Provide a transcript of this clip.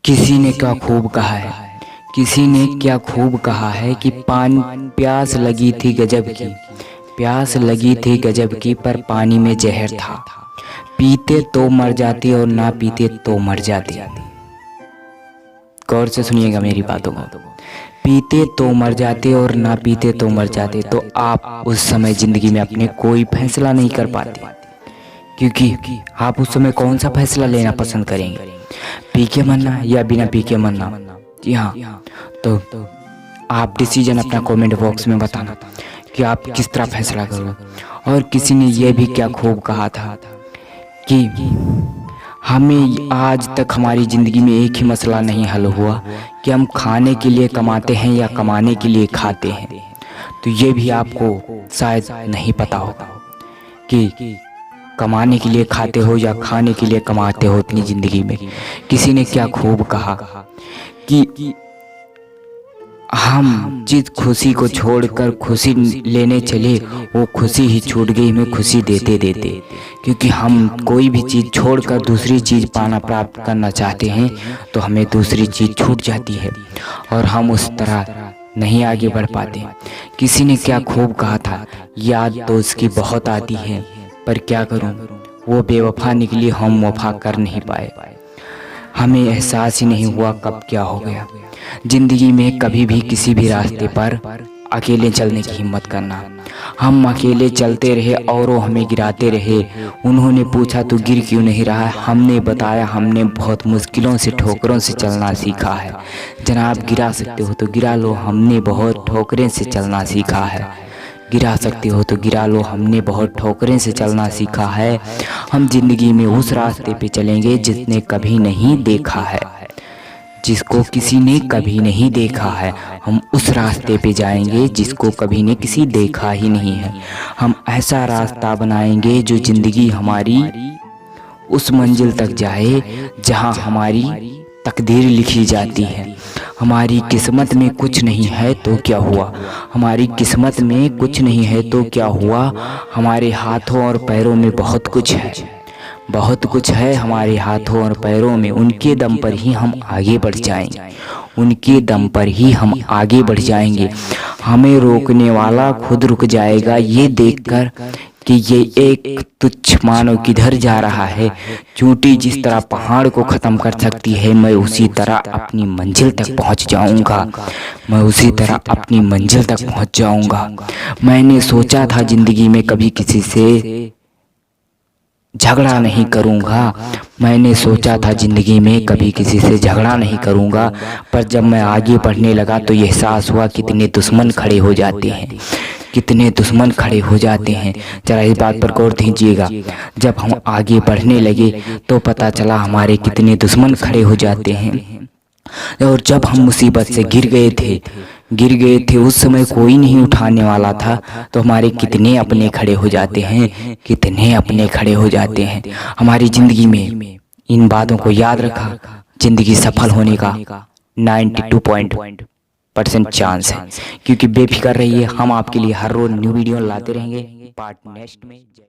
किसी ने क्या खूब कहा है, किसी ने क्या खूब कहा है कि प्यास लगी थी गजब की, प्यास लगी थी गजब की, पर पानी में जहर था। पीते तो मर जाते और ना पीते तो मर जाते। गौर से सुनिएगा मेरी बातों को। पीते तो मर जाते और ना पीते तो मर जाते। तो आप उस समय ज़िंदगी में अपने कोई फैसला नहीं कर पाते, क्योंकि आप उस समय कौन सा फैसला लेना पसंद करेंगे, पी के मरना या बिना पी के मरना। जी हाँ, तो आप डिसीजन अपना कमेंट बॉक्स में बताना कि आप किस तरह फैसला करोगे। और किसी ने यह भी क्या खूब कहा था कि हमें आज तक हमारी ज़िंदगी में एक ही मसला नहीं हल हुआ कि हम खाने के लिए कमाते हैं या कमाने के लिए खाते हैं। तो ये भी आपको शायद नहीं पता होगा कि कमाने के लिए खाते हो या खाने के लिए कमाते हो अपनी ज़िंदगी में। किसी ने क्या खूब कहा कि हम जिस खुशी को छोड़कर खुशी लेने चले, वो खुशी ही छूट गई हमें खुशी देते देते। क्योंकि हम कोई भी चीज़ छोड़कर दूसरी चीज़ पाना प्राप्त करना चाहते हैं तो हमें दूसरी चीज़ छूट जाती है और हम उस तरह नहीं आगे बढ़ पाते। किसी ने क्या खूब कहा था, याद तो उसकी बहुत आती है पर क्या करूं, वो बेवफा निकली हम वफा कर नहीं पाए। हमें एहसास ही नहीं हुआ कब क्या हो गया। ज़िंदगी में कभी भी किसी भी रास्ते पर अकेले चलने की हिम्मत करना। हम अकेले चलते रहे और वो हमें गिराते रहे। उन्होंने पूछा तू गिर क्यों नहीं रहा, हमने बताया हमने बहुत मुश्किलों से ठोकरों से चलना सीखा है। जनाब गिरा सकते हो तो गिरा लो, हमने बहुत ठोकरें से चलना सीखा है। गिरा सकते हो तो गिरा लो, हमने बहुत ठोकरें से चलना सीखा है। हम जिंदगी में उस रास्ते पे चलेंगे जिसने कभी नहीं देखा है, जिसको किसी ने कभी नहीं देखा है। हम उस रास्ते पे जाएंगे जिसको कभी ने किसी देखा ही नहीं है। हम ऐसा रास्ता बनाएंगे जो जिंदगी हमारी उस मंजिल तक जाए जहां हमारी तकदीर लिखी जाती है। हमारी किस्मत में कुछ नहीं है तो क्या हुआ, हमारी किस्मत में कुछ नहीं है तो क्या हुआ। हमारे हाथों और पैरों में बहुत कुछ है, बहुत कुछ है हमारे हाथों और पैरों में। उनके दम पर ही हम आगे बढ़ जाएंगे, उनके दम पर ही हम आगे बढ़ जाएंगे। हमें रोकने वाला खुद रुक जाएगा ये देखकर कि ये एक तुच्छ मानव किधर जा रहा है। चोटी जिस तरह पहाड़ को ख़त्म कर सकती है, मैं उसी तरह अपनी मंजिल तक पहुंच जाऊंगा, मैं उसी तरह अपनी मंजिल तक पहुंच जाऊंगा। मैंने सोचा था ज़िंदगी में कभी किसी से झगड़ा नहीं करूंगा, मैंने सोचा था ज़िंदगी में कभी किसी से झगड़ा नहीं करूंगा। पर जब मैं आगे बढ़ने लगा तो ये एहसास हुआ कितने दुश्मन खड़े हो जाते हैं, कितने दुश्मन खड़े हो जाते हैं। जरा इस बात पर गौर दीजिएगा। जब हम आगे बढ़ने लगे तो पता चला हमारे कितने दुश्मन खड़े हो जाते हैं। और जब हम मुसीबत से गिर गए थे उस समय कोई नहीं उठाने वाला था, तो हमारे कितने अपने खड़े हो जाते हैं, कितने अपने खड़े हो जाते हैं हमारी ज़िंदगी में। इन बातों को याद रखा, ज़िंदगी सफल होने का 92% चांस है। क्योंकि बेफिक्र रहिए, हम आपके लिए हर रोज़ न्यू वीडियो लाते रहेंगे। पार्ट नेक्स्ट में।